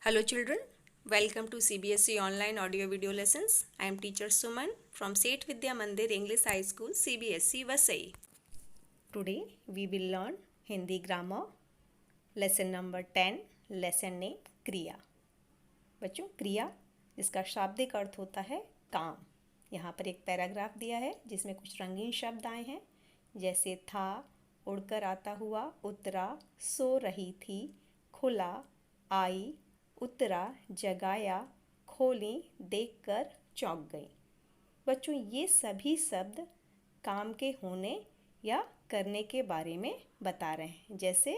Hello children, welcome to CBSE online audio video lessons. I am teacher Suman from Seth Vidya Mandir English High School CBSE Vasai. Today we will learn Hindi grammar lesson number 10, lesson name क्रिया। बच्चों क्रिया जिसका शाब्दिक अर्थ होता है काम। यहाँ पर एक पैराग्राफ दिया है जिसमें कुछ रंगीन शब्द आए हैं जैसे था, उड़कर आता हुआ, उतरा, सो रही थी, खुला, आई, उतरा, जगाया, खोली, देखकर चौंक गई। बच्चों ये सभी शब्द काम के होने या करने के बारे में बता रहे हैं जैसे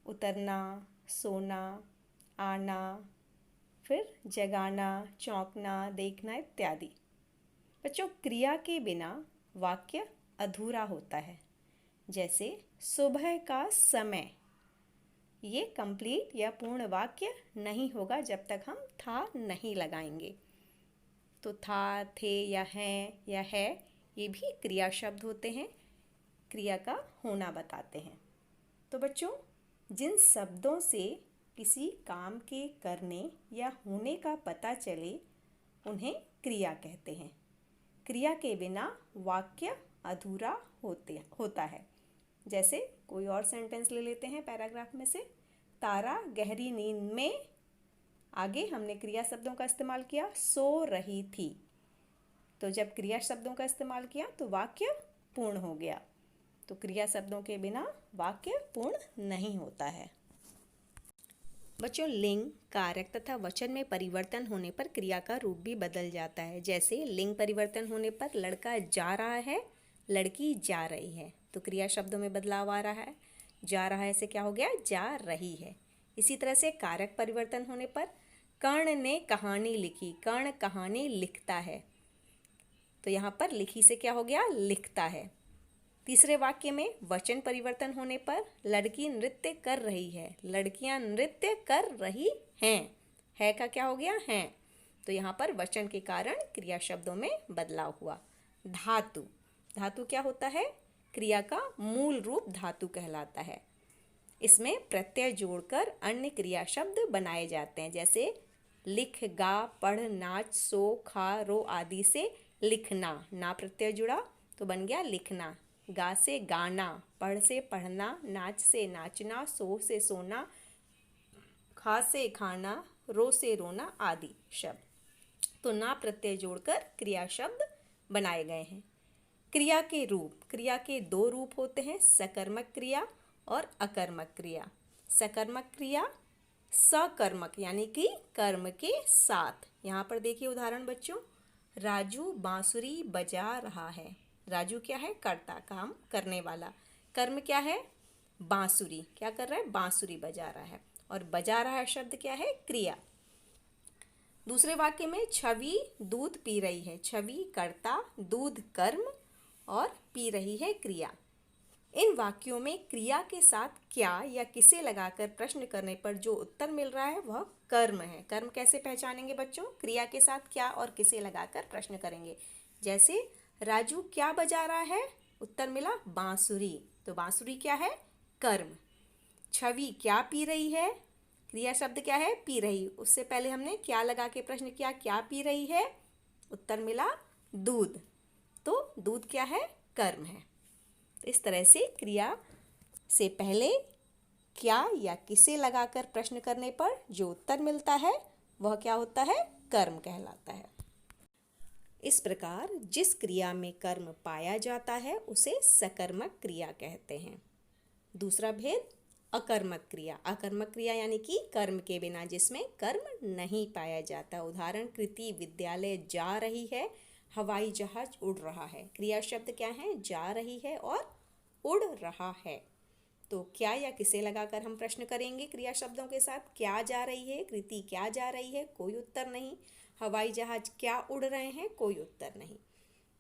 उतरना, सोना, आना, फिर जगाना, चौंकना, देखना इत्यादि। बच्चों क्रिया के बिना वाक्य अधूरा होता है जैसे सुबह का समय। ये कंप्लीट या पूर्ण वाक्य नहीं होगा जब तक हम था नहीं लगाएंगे। तो था, थे या हैं या है ये भी क्रिया शब्द होते हैं, क्रिया का होना बताते हैं। तो बच्चों जिन शब्दों से किसी काम के करने या होने का पता चले उन्हें क्रिया कहते हैं। क्रिया के बिना वाक्य अधूरा होता है। जैसे कोई और सेंटेंस ले लेते हैं पैराग्राफ में से, तारा गहरी नींद में, आगे हमने क्रिया शब्दों का इस्तेमाल किया, सो रही थी। तो जब क्रिया शब्दों का इस्तेमाल किया तो वाक्य पूर्ण हो गया। तो क्रिया शब्दों के बिना वाक्य पूर्ण नहीं होता है। बच्चों लिंग, कारक तथा वचन में परिवर्तन होने पर क्रिया का रूप भी बदल जाता है। जैसे लिंग परिवर्तन होने पर लड़का जा रहा है, लड़की जा रही है, तो क्रिया शब्दों में बदलाव आ रहा है। जा रहा है से क्या हो गया, जा रही है। इसी तरह से कारक परिवर्तन होने पर कर्ण ने कहानी लिखी, कर्ण कहानी लिखता है, तो यहाँ पर लिखी से क्या हो गया, लिखता है। तीसरे वाक्य में वचन परिवर्तन होने पर लड़की नृत्य कर रही है, लड़कियां नृत्य कर रही हैं, है का क्या हो गया, हैं। तो यहाँ पर वचन के कारण क्रिया शब्दों में बदलाव हुआ। धातु, धातु क्या होता है, क्रिया का मूल रूप धातु कहलाता है। इसमें प्रत्यय जोड़कर अन्य क्रिया शब्द बनाए जाते हैं जैसे लिख, गा, पढ़, नाच, सो, खा, रो आदि से लिखना, ना प्रत्यय जुड़ा तो बन गया लिखना। गा से गाना, पढ़ से पढ़ना, नाच से नाचना, सो से सोना, खा से खाना, रो से रोना आदि शब्द। तो ना प्रत्यय जोड़कर क्रिया शब्द बनाए गए हैं। क्रिया के रूप, क्रिया के दो रूप होते हैं, सकर्मक क्रिया और अकर्मक क्रिया। सकर्मक क्रिया सकर्मक यानी कि कर्म के साथ। यहाँ पर देखिए उदाहरण बच्चों, राजू बांसुरी बजा रहा है। राजू क्या है, कर्ता, काम करने वाला। कर्म क्या है, बांसुरी, क्या कर रहा है, बांसुरी बजा रहा है। और बजा रहा है शब्द क्या है, क्रिया। दूसरे वाक्य में छवि दूध पी रही है, छवि कर्ता, दूध कर्म और पी रही है क्रिया। इन वाक्यों में क्रिया के साथ क्या या किसे लगाकर प्रश्न करने पर जो उत्तर मिल रहा है वह कर्म है। कर्म कैसे पहचानेंगे बच्चों, क्रिया के साथ क्या और किसे लगाकर प्रश्न करेंगे। जैसे राजू क्या बजा रहा है, उत्तर मिला बांसुरी, तो बांसुरी क्या है, कर्म। छवि क्या पी रही है, क्रिया शब्द क्या है, पी रही। उससे पहले हमने क्या लगा के प्रश्न किया, क्या पी रही है, उत्तर मिला दूध, तो दूध क्या है, कर्म है। तो इस तरह से क्रिया से पहले क्या या किसे लगाकर प्रश्न करने पर जो उत्तर मिलता है वह क्या होता है, कर्म कहलाता है। इस प्रकार जिस क्रिया में कर्म पाया जाता है उसे सकर्मक क्रिया कहते हैं। दूसरा भेद अकर्मक क्रिया। अकर्मक क्रिया यानी कि कर्म के बिना जिसमें कर्म नहीं पाया जाता। उदाहरण कृति विद्यालय जा रही है, हवाई जहाज उड़ रहा है। क्रिया शब्द क्या है, जा रही है और उड़ रहा है। तो क्या या किसे लगाकर हम प्रश्न करेंगे क्रिया शब्दों के साथ। क्या जा रही है, कृति क्या जा रही है, कोई उत्तर नहीं। हवाई जहाज क्या उड़ रहे हैं, कोई उत्तर नहीं।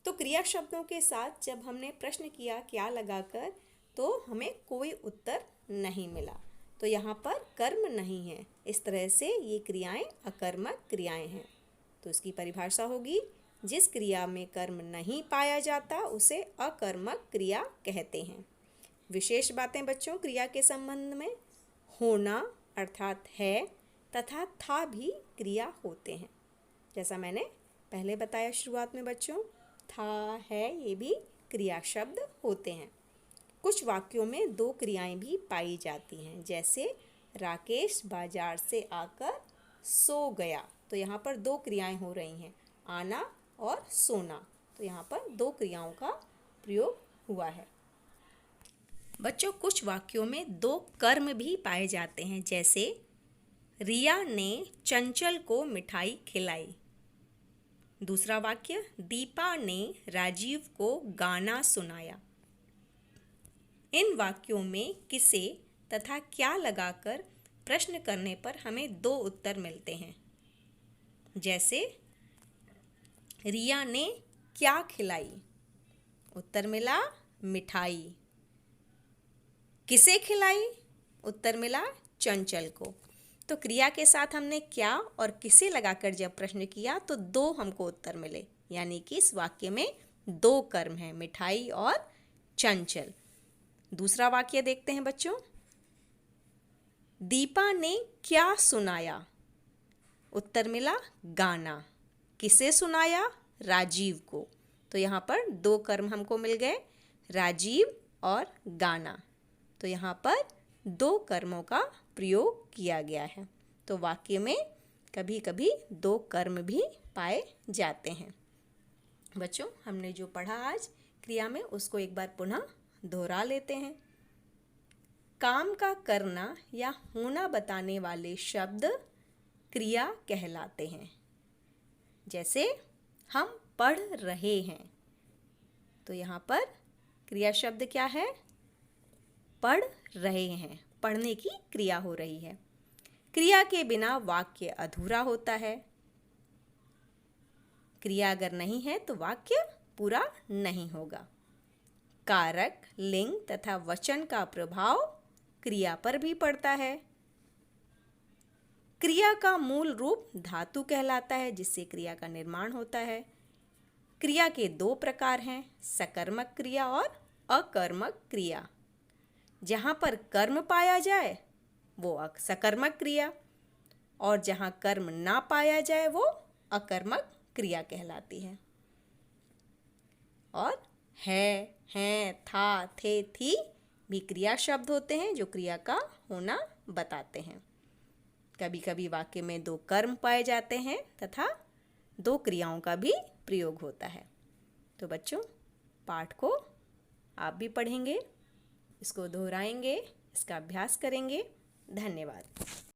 तो क्रिया शब्दों के साथ जब हमने प्रश्न किया क्या लगाकर तो हमें कोई उत्तर नहीं मिला, तो यहाँ पर कर्म नहीं है। इस तरह से ये क्रियाएं अकर्मक क्रियाएं हैं। तो इसकी परिभाषा होगी, जिस क्रिया में कर्म नहीं पाया जाता उसे अकर्मक क्रिया कहते हैं। विशेष बातें बच्चों क्रिया के संबंध में, होना अर्थात है, तथा था भी क्रिया होते हैं। जैसा मैंने पहले बताया शुरुआत में बच्चों, था, है, ये भी क्रिया शब्द होते हैं। कुछ वाक्यों में दो क्रियाएं भी पाई जाती हैं, जैसे राकेश बाजार से आकर सो गया। तो यहाँ पर दो क्रियाएं हो रही हैं, आना और सोना। तो यहाँ पर दो क्रियाओं का प्रयोग हुआ है। बच्चों, कुछ वाक्यों में दो कर्म भी पाए जाते हैं, जैसे रिया ने चंचल को मिठाई खिलाई। दूसरा वाक्य, दीपा ने राजीव को गाना सुनाया। इन वाक्यों में किसे तथा क्या लगाकर प्रश्न करने पर हमें दो उत्तर मिलते हैं, जैसे रिया ने क्या खिलाई, उत्तर मिला मिठाई। किसे खिलाई, उत्तर मिला चंचल को। तो क्रिया के साथ हमने क्या और किसे लगाकर जब प्रश्न किया तो दो हमको उत्तर मिले, यानी कि इस वाक्य में दो कर्म हैं, मिठाई और चंचल। दूसरा वाक्य देखते हैं बच्चों, दीपा ने क्या सुनाया, उत्तर मिला गाना। किसे सुनाया, राजीव को। तो यहाँ पर दो कर्म हमको मिल गए, राजीव और गाना। तो यहाँ पर दो कर्मों का प्रयोग किया गया है। तो वाक्य में कभी कभी दो कर्म भी पाए जाते हैं। बच्चों, हमने जो पढ़ा आज क्रिया में उसको एक बार पुनः दोहरा लेते हैं। काम का करना या होना बताने वाले शब्द क्रिया कहलाते हैं। जैसे हम पढ़ रहे हैं, तो यहाँ पर क्रिया शब्द क्या है, पढ़ रहे हैं, पढ़ने की क्रिया हो रही है। क्रिया के बिना वाक्य अधूरा होता है। क्रिया अगर नहीं है तो वाक्य पूरा नहीं होगा। कारक, लिंग तथा वचन का प्रभाव क्रिया पर भी पड़ता है। क्रिया का मूल रूप धातु कहलाता है, जिससे क्रिया का निर्माण होता है। क्रिया के दो प्रकार हैं, सकर्मक क्रिया और अकर्मक क्रिया। जहाँ पर कर्म पाया जाए वो सकर्मक क्रिया, और जहाँ कर्म ना पाया जाए वो अकर्मक क्रिया कहलाती है। और है, हैं, था, थे, थी भी क्रिया शब्द होते हैं जो क्रिया का होना बताते हैं। कभी कभी वाक्य में दो कर्म पाए जाते हैं तथा दो क्रियाओं का भी प्रयोग होता है। तो बच्चों, पाठ को आप भी पढ़ेंगे, इसको दोहराएंगे, इसका अभ्यास करेंगे। धन्यवाद।